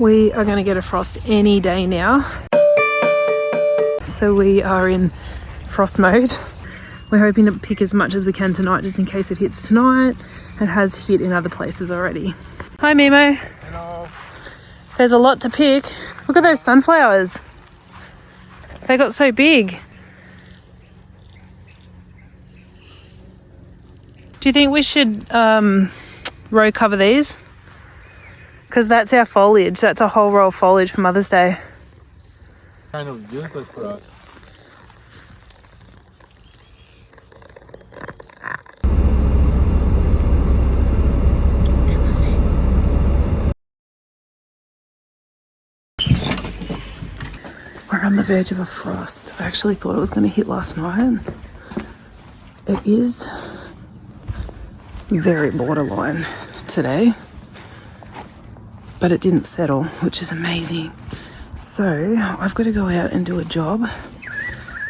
We are going to get a frost any day now. So we are in frost mode. We're hoping to pick as much as we can tonight, just in case it hits tonight. It has hit in other places already. Hi Mimo. Hello. There's a lot to pick. Look at those sunflowers. They got so big. Do you think we should row cover these? Because that's our foliage. That's a whole row of foliage for Mother's Day. Kind of useless for us. We're on the verge of a frost. I actually thought it was going to hit last night. It is very borderline today, but it didn't settle, which is amazing. So I've got to go out and do a job,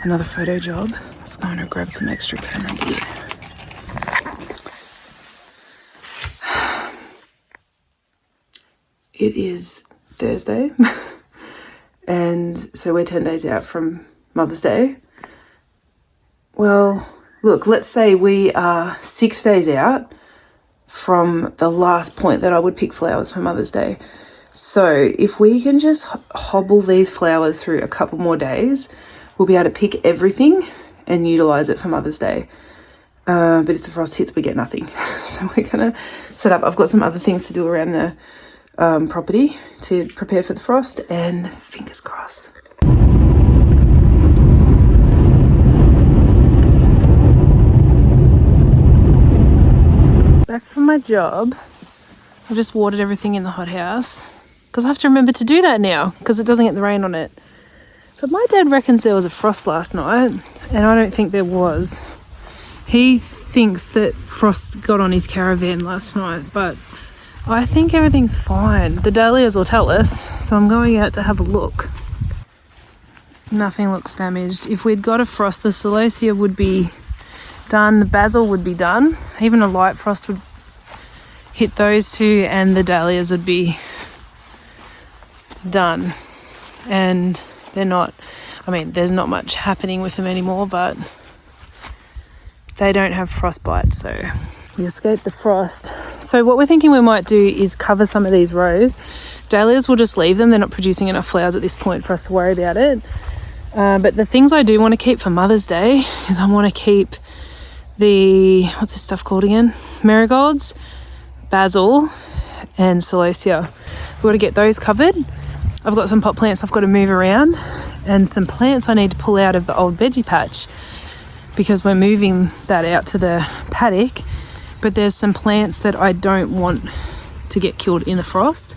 another photo job. Let's go and grab some extra camera gear. It is Thursday. And so we're 10 days out from Mother's Day. Well, look, let's say we are 6 days out from the last point that I would pick flowers for Mother's Day. So if we can just hobble these flowers through a couple more days, we'll be able to pick everything and utilise it for Mother's Day. But if the frost hits, we get nothing. So we're going to set up. I've got some other things to do around the property to prepare for the frost, and fingers crossed. Back from my job. I've just watered everything in the hothouse because I have to remember to do that now because it doesn't get the rain on it. But my dad reckons there was a frost last night, and I don't think there was. He thinks that frost got on his caravan last night, but I think everything's fine. The dahlias will tell us, so I'm going out to have a look. Nothing looks damaged. If we'd got a frost, the celosia would be done, the basil would be done. Even a light frost would hit those two, and the dahlias would be done. And they're not, I mean, there's not much happening with them anymore, but they don't have frostbite, so we escaped the frost. So what we're thinking we might do is cover some of these rows. Dahlias, we'll just leave them. They're not producing enough flowers at this point for us to worry about it. But the things I do want to keep for Mother's Day is I want to keep the, what's this stuff called again? Marigolds, basil, and celosia. We've got to get those covered. I've got some pot plants I've got to move around, and some plants I need to pull out of the old veggie patch because we're moving that out to the paddock. But there's some plants that I don't want to get killed in the frost.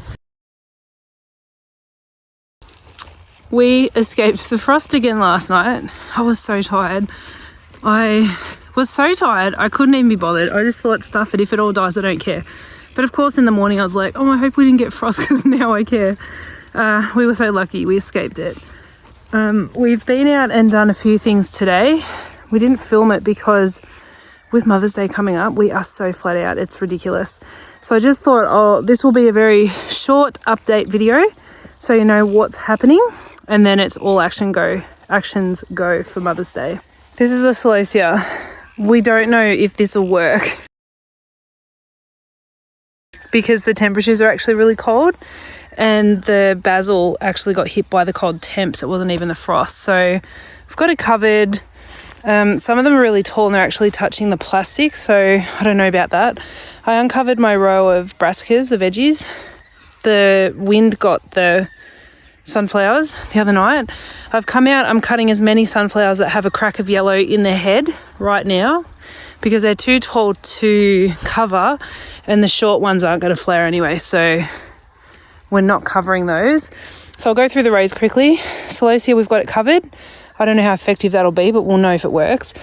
We escaped the frost again last night. I was so tired. I couldn't even be bothered. I just thought, stuff it, if it all dies, I don't care. But of course in the morning I was like, oh, I hope we didn't get frost because now I care. We were so lucky we escaped it. We've been out and done a few things today. We didn't film it because with Mother's Day coming up, we are so flat out, it's ridiculous. So I just thought, oh, this will be a very short update video so you know what's happening, and then it's all actions go for Mother's Day. This is the celosia. We don't know if this will work because the temperatures are actually really cold, and the basil actually got hit by the cold temps. It wasn't even the frost. So we've got it covered. Some of them are really tall and they're actually touching the plastic, so I don't know about that. I uncovered my row of brassicas, the veggies. The wind got the sunflowers the other night. I've come out, I'm cutting as many sunflowers that have a crack of yellow in their head right now because they're too tall to cover, and the short ones aren't going to flare anyway, so we're not covering those. So I'll go through the rows quickly. Celosia, we've got it covered. I don't know how effective that'll be, but we'll know if it works.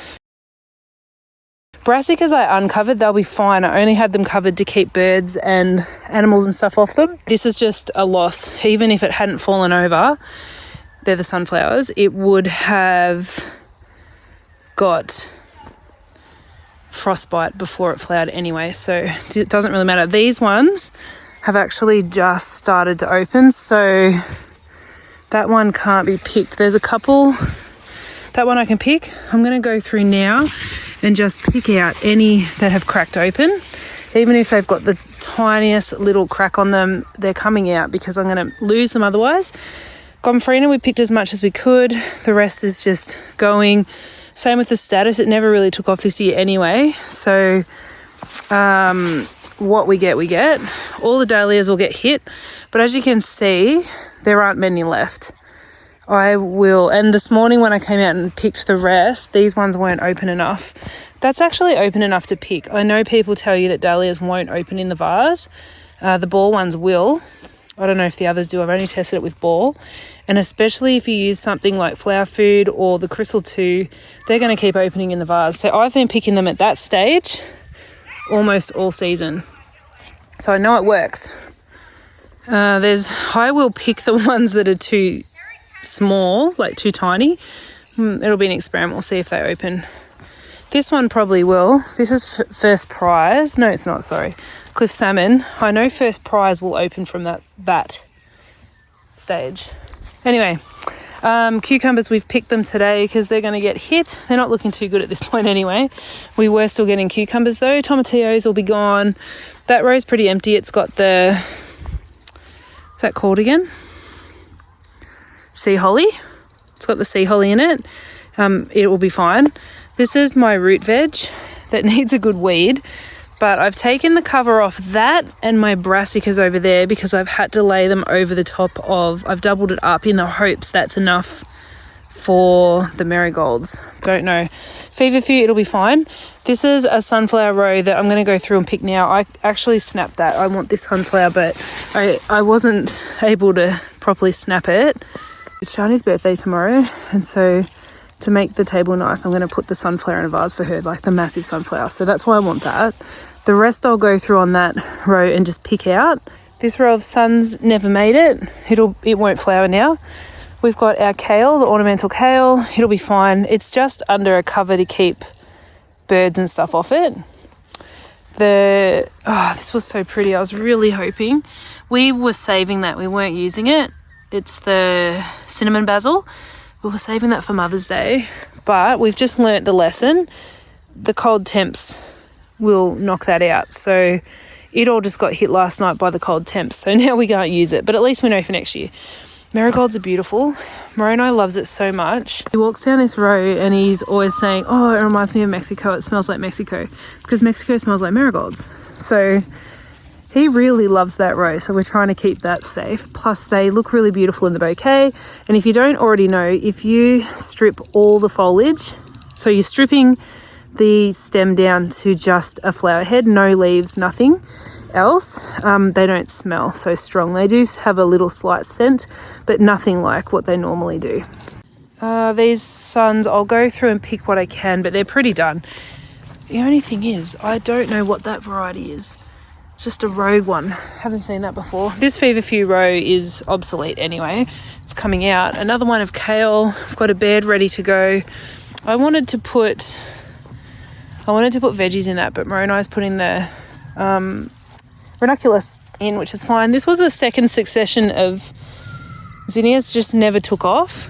Brassicas I uncovered, they'll be fine. I only had them covered to keep birds and animals and stuff off them. This is just a loss. Even if it hadn't fallen over, they're the sunflowers, it would have got frostbite before it flowered anyway, so it doesn't really matter. These ones have actually just started to open. So that one can't be picked. There's a couple, that one I can pick. I'm going to go through now and just pick out any that have cracked open. Even if they've got the tiniest little crack on them, they're coming out because I'm going to lose them otherwise. Gomphrena, we picked as much as we could. The rest is just going. Same with the status. It never really took off this year anyway. So what we get, we get. All the dahlias will get hit. But as you can see, there aren't many left. I will, and this morning when I came out and picked the rest, these ones weren't open enough. That's actually open enough to pick. I know people tell you that dahlias won't open in the vase. The ball ones will. I don't know if the others do. I've only tested it with ball. And especially if you use something like Flower Food or the Crystal 2, they're going to keep opening in the vase. So I've been picking them at that stage almost all season. So I know it works. I will pick the ones that are too small, like too tiny. It'll be an experiment. We'll see if they open. This one probably will. This is first prize. No, it's not, sorry. Cliff Salmon. I know first prize will open from that stage. Anyway, cucumbers, we've picked them today because they're going to get hit. They're not looking too good at this point anyway. We were still getting cucumbers though. Tomatillos will be gone. That row's pretty empty. It's got the, what's that called again? Sea holly. It's got the sea holly in it. It will be fine. This is my root veg that needs a good weed, but I've taken the cover off that and my brassicas over there because I've had to lay them over the top of, I've doubled it up in the hopes that's enough for the marigolds. Don't know. Feverfew, it'll be fine. This is a sunflower row that I'm going to go through and pick now. I actually snapped that. I want this sunflower, but I wasn't able to properly snap it. It's Shani's birthday tomorrow, and so to make the table nice, I'm going to put the sunflower in a vase for her, like the massive sunflower. So that's why I want that. The rest I'll go through on that row and just pick out. This row of suns never made it. It won't flower now. We've got our kale, the ornamental kale. It'll be fine. It's just under a cover to keep birds and stuff off it. This was so pretty. I was really hoping. We were saving that. We weren't using it. It's the cinnamon basil. We were saving that for Mother's Day, but we've just learnt the lesson. The cold temps will knock that out. So it all just got hit last night by the cold temps. So now we can't use it, but at least we know for next year. Marigolds are beautiful. Moroni loves it so much. He walks down this road and he's always saying, oh, it reminds me of Mexico. It smells like Mexico, because Mexico smells like marigolds. So he really loves that row, so we're trying to keep that safe. Plus, they look really beautiful in the bouquet. And if you don't already know, if you strip all the foliage, so you're stripping the stem down to just a flower head, no leaves, nothing else, they don't smell so strong. They do have a little slight scent, but nothing like what they normally do. These suns, I'll go through and pick what I can, but they're pretty done. The only thing is, I don't know what that variety is. It's just a rogue one. Haven't seen that before. This Feverfew row is obsolete anyway. It's coming out. Another one of kale. I've got a bed ready to go. I wanted to put veggies in that, but Moroni's putting the ranunculus in, which is fine. This was a second succession of zinnias, just never took off.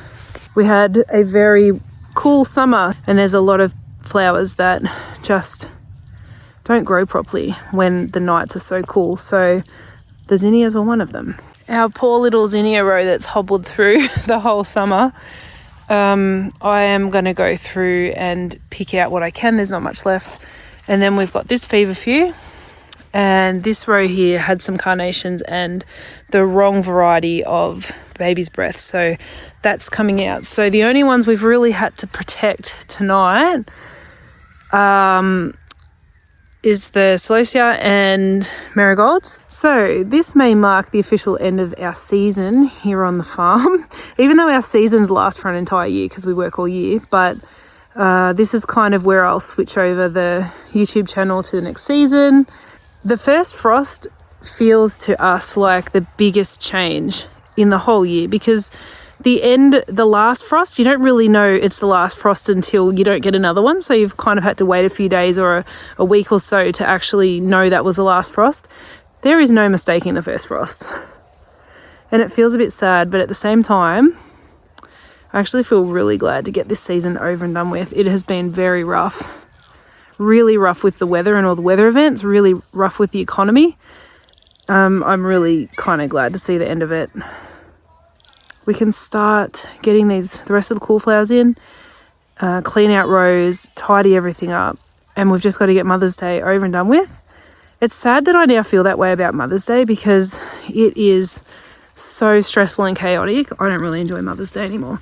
We had a very cool summer, and there's a lot of flowers that just don't grow properly when the nights are so cool. So the zinnias were one of them. Our poor little zinnia row that's hobbled through the whole summer. I am going to go through and pick out what I can. There's not much left. And then we've got this Feverfew. And this row here had some carnations and the wrong variety of baby's breath. So that's coming out. So the only ones we've really had to protect tonight is the celosia and marigolds. So this may mark the official end of our season here on the farm, even though our seasons last for an entire year because we work all year. But this is kind of where I'll switch over the YouTube channel to the next season. The first frost feels to us like the biggest change in the whole year, because the last frost, you don't really know it's the last frost until you don't get another one. So you've kind of had to wait a few days or a week or so to actually know that was the last frost. there is no mistaking the first frost. And it feels a bit sad, but at the same time, I actually feel really glad to get this season over and done with. It has been very rough. Really rough with the weather and all the weather events, really rough with the economy. I'm really kind of glad to see the end of it. We can start getting the rest of the cool flowers in, clean out rows, tidy everything up, and we've just got to get Mother's Day over and done with. It's sad that I now feel that way about Mother's Day because it is so stressful and chaotic. I don't really enjoy Mother's Day anymore.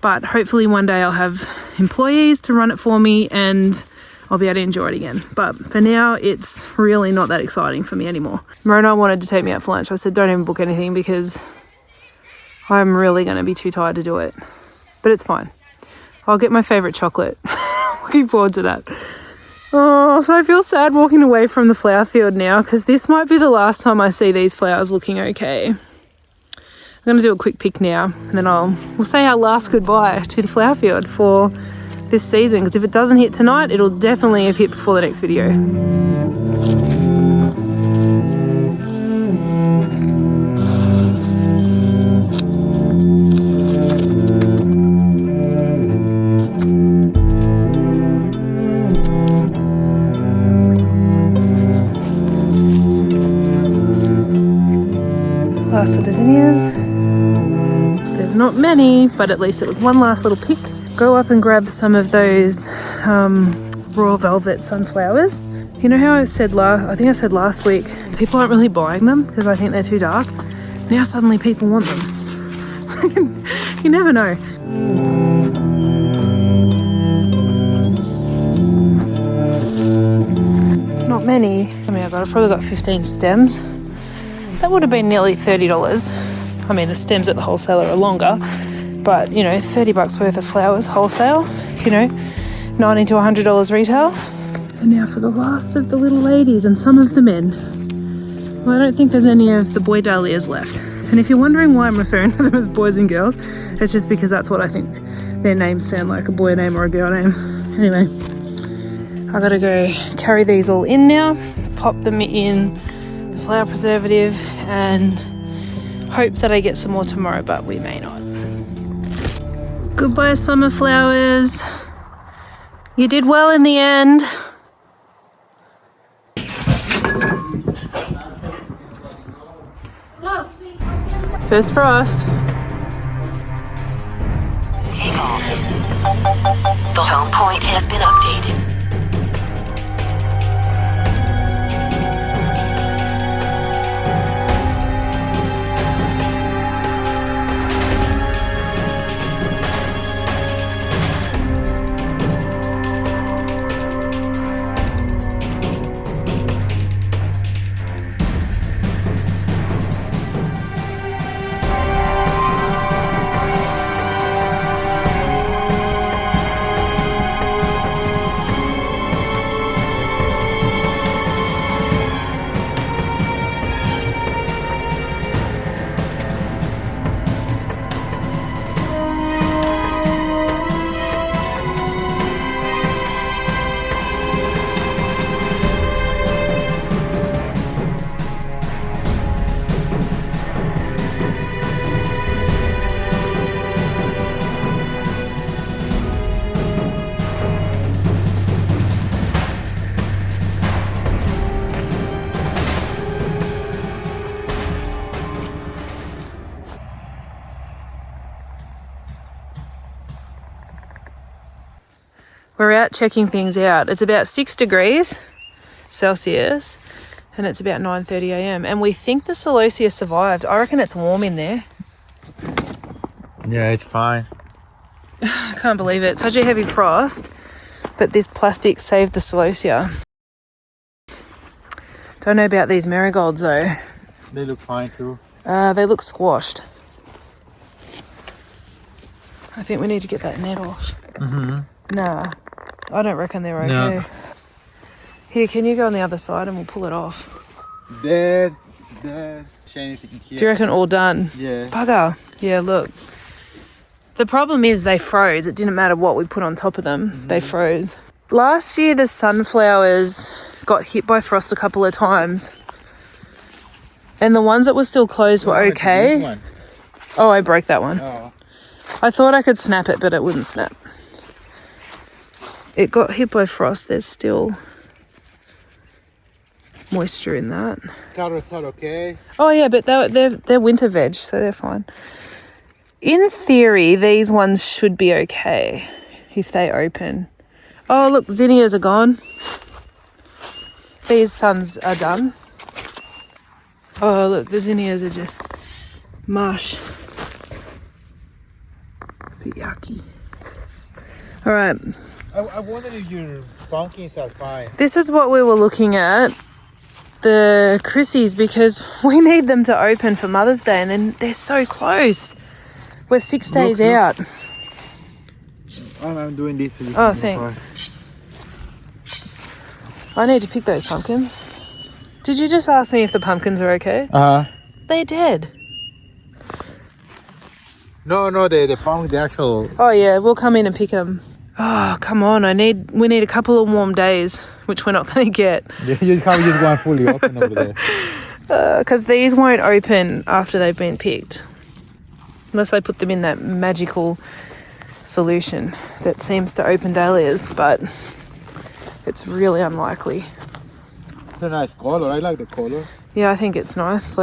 But hopefully one day I'll have employees to run it for me and I'll be able to enjoy it again. But for now, it's really not that exciting for me anymore. Mona wanted to take me out for lunch. I said, don't even book anything because I'm really going to be too tired to do it. But it's fine. I'll get my favourite chocolate. Looking forward to that. Oh, so I feel sad walking away from the flower field now because this might be the last time I see these flowers looking okay. I'm going to do a quick pick now and then we'll say our last goodbye to the flower field for this season, because if it doesn't hit tonight, it'll definitely have hit before the next video. Last of the zinnias. There's not many, but at least it was one last little pick. Go up and grab some of those raw velvet sunflowers. You know how I said I think I said last week, people aren't really buying them because I think they're too dark. Now suddenly people want them. So you never know. Not many. I mean, I've probably got 15 stems. That would have been nearly $30. I mean, the stems at the wholesaler are longer. But, you know, $30 worth of flowers wholesale, you know, $90 to $100 retail. And now for the last of the little ladies and some of the men. Well, I don't think there's any of the boy dahlias left. And if you're wondering why I'm referring to them as boys and girls, it's just because that's what I think their names sound like, a boy name or a girl name. Anyway, I gotta go carry these all in now, pop them in the flower preservative and hope that I get some more tomorrow, but we may not. Goodbye, summer flowers. You did well in the end. First frost. Take off. The home point has been updated. We're out checking things out. It's about 6 degrees Celsius and it's about 9:30 a.m. and we think the celosia survived. I reckon it's warm in there. Yeah, it's fine. I can't believe it. Such a heavy frost, but this plastic saved the celosia. Don't know about these marigolds though. They look fine too. They look squashed. I think we need to get that net off. Nah, I don't reckon they're okay. No. Here, can you go on the other side and we'll pull it off? There. Shane, Do you reckon all done? Yeah. Bugger. Yeah, look. The problem is they froze. It didn't matter what we put on top of them. They froze. Last year, the sunflowers got hit by frost a couple of times. And the ones that were still closed were okay. Oh, I broke that one. Oh. I thought I could snap it, but it wouldn't snap. It got hit by frost. There's still moisture in that. Carrots are okay. Oh yeah, but they're winter veg, so they're fine. In theory, these ones should be okay if they open. Oh look, zinnias are gone. These suns are done. Oh look, the zinnias are just mush. Bit yucky. All right. I wonder if your pumpkins are fine. This is what we were looking at, the Chrissies, because we need them to open for Mother's Day and then they're so close. We're 6 days out. I'm doing this. So you Oh, can thanks. I need to pick those pumpkins. Did you just ask me if the pumpkins are okay? They're dead. No, the pumpkin, the actual. Oh yeah, we'll come in and pick them. Oh, come on. We need a couple of warm days, which we're not going to get. You can't just go fully open over there. Because these won't open after they've been picked. Unless I put them in that magical solution that seems to open dahlias, but it's really unlikely. It's a nice color. I like the color. Yeah, I think it's nice.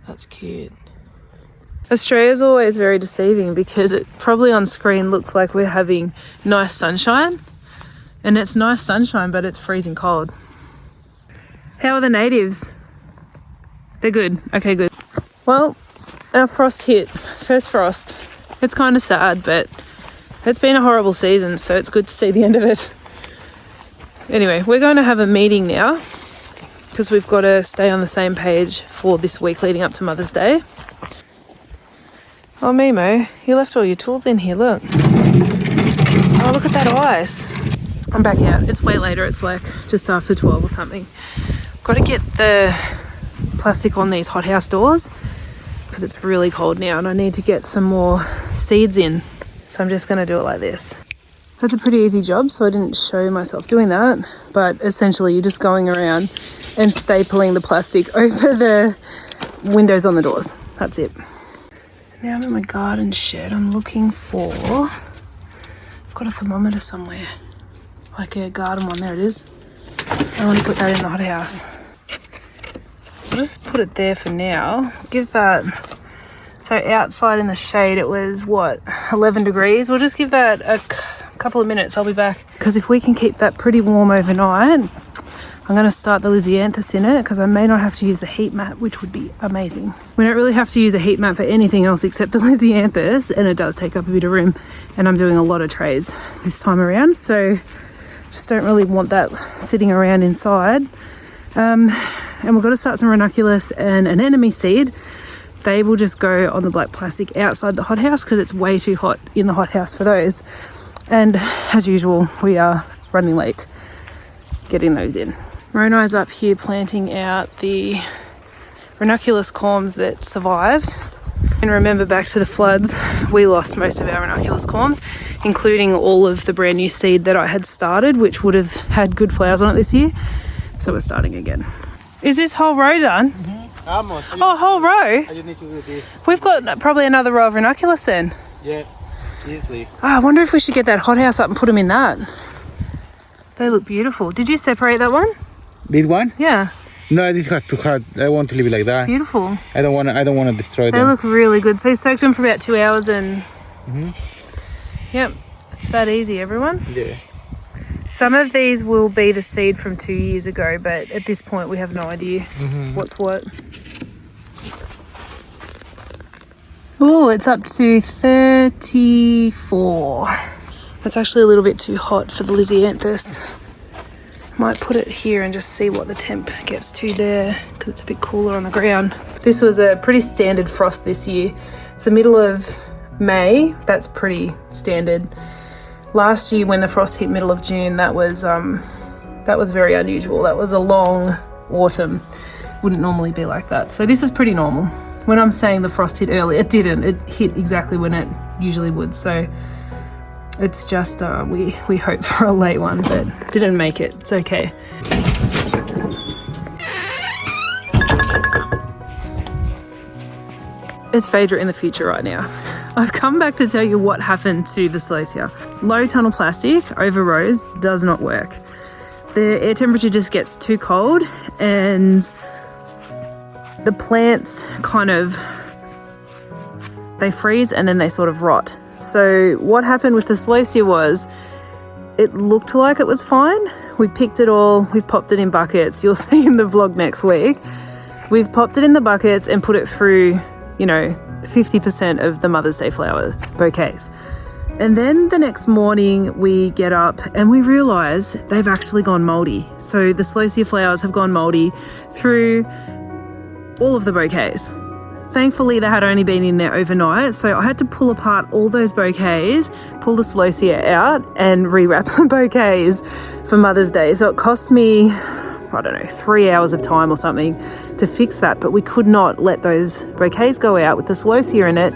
That's cute. Australia's always very deceiving because it probably on screen looks like we're having nice sunshine. And it's nice sunshine, but it's freezing cold. How are the natives? They're good. Okay, good. Well, our frost hit. First frost. It's kind of sad, but it's been a horrible season, so it's good to see the end of it. Anyway, we're going to have a meeting now because we've got to stay on the same page for this week leading up to Mother's Day. Oh, Mimo, you left all your tools in here, look. Oh, look at that ice. I'm back out. It's way later. It's like just after 12 or something. Got to get the plastic on these hothouse doors because it's really cold now and I need to get some more seeds in. So I'm just going to do it like this. That's a pretty easy job, so I didn't show myself doing that. But essentially, you're just going around and stapling the plastic over the windows on the doors. That's it. Now I'm in my garden shed. I'm looking for... I've got a thermometer somewhere. Like a garden one. There it is. I want to put that in the hothouse. I'll just put it there for now. Give that... So outside in the shade it was, 11 degrees? We'll just give that a couple of minutes. I'll be back. Because if we can keep that pretty warm overnight, I'm going to start the Lisianthus in it because I may not have to use the heat mat, which would be amazing. We don't really have to use a heat mat for anything else except the Lisianthus, and it does take up a bit of room. And I'm doing a lot of trays this time around, so just don't really want that sitting around inside. And we've got to start some ranunculus and an anemone seed. They will just go on the black plastic outside the hothouse because it's way too hot in the hothouse for those. And as usual, we are running late getting those in. Ronai's up here planting out the ranunculus corms that survived. And remember back to the floods, we lost most of our ranunculus corms, including all of the brand new seed that I had started, which would have had good flowers on it this year. So we're starting again. Is this whole row done? Mm-hmm. Almost. Oh, whole row? I just need to do this. We've got probably another row of ranunculus then. Yeah, easily. Oh, I wonder if we should get that hothouse up and put them in that. They look beautiful. Did you separate that one? This one? Yeah. No, this has too hard. I want to leave it like that. Beautiful. I don't want to destroy them. They look really good. So you soaked them for about 2 hours and... Mm-hmm. Yep, it's that easy, everyone. Yeah. Some of these will be the seed from 2 years ago, but at this point we have no idea what's what. Oh, it's up to 34. That's actually a little bit too hot for the Lisianthus. Might put it here and just see what the temp gets to there because it's a bit cooler on the ground. This was a pretty standard frost this year. It's the middle of May. That's pretty standard. Last year when the frost hit middle of June, that was very unusual. That was a long autumn. Wouldn't normally be like that. So this is pretty normal. When I'm saying the frost hit early, it didn't. It hit exactly when it usually would. So it's just we hope for a late one, but didn't make it. It's okay. It's Phaedra in the future right now. I've come back to tell you what happened to the Celosia. Low tunnel plastic over rows does not work. The air temperature just gets too cold and the plants they freeze and then they sort of rot. So what happened with the Celosia was it looked like it was fine. We picked it all, we've popped it in buckets. You'll see in the vlog next week. We've popped it in the buckets and put it through, 50% of the Mother's Day flowers, bouquets. And then the next morning we get up and we realise they've actually gone mouldy. So the Celosia flowers have gone mouldy through all of the bouquets. Thankfully they had only been in there overnight, so I had to pull apart all those bouquets, pull the Celosia out and rewrap the bouquets for Mother's Day. So it cost me, 3 hours of time or something to fix that, but we could not let those bouquets go out with the Celosia in it.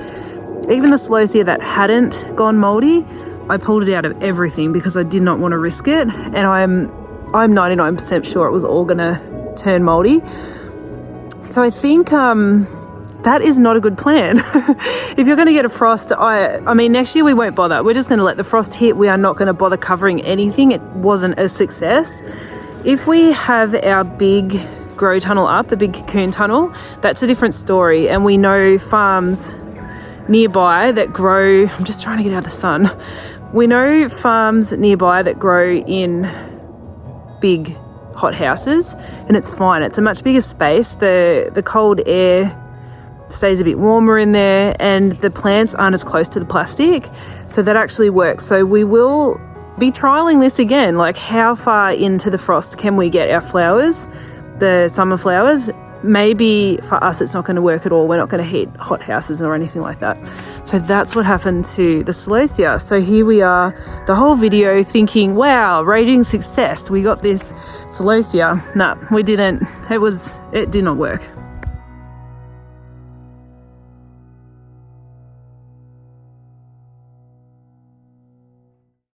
Even the Celosia that hadn't gone mouldy, I pulled it out of everything because I did not want to risk it, and I'm 99% sure it was all gonna turn mouldy. So I think that is not a good plan. If you're going to get a frost, I mean, next year we won't bother. We're just going to let the frost hit. We are not going to bother covering anything. It wasn't a success. If we have our big grow tunnel up, the big cocoon tunnel, that's a different story. And we know farms nearby that grow, I'm just trying to get out of the sun. We know farms nearby that grow in big hot houses, and it's fine. It's a much bigger space. The cold air stays a bit warmer in there and the plants aren't as close to the plastic, so that actually works. So we will be trialing this again, like how far into the frost can we get our flowers, the summer flowers. Maybe for us it's not going to work at all. We're not going to heat hot houses or anything like that. So that's what happened to the Celosia. So here we are, the whole video thinking, wow, raging success, we got this Celosia. Nah, we didn't. It did not work.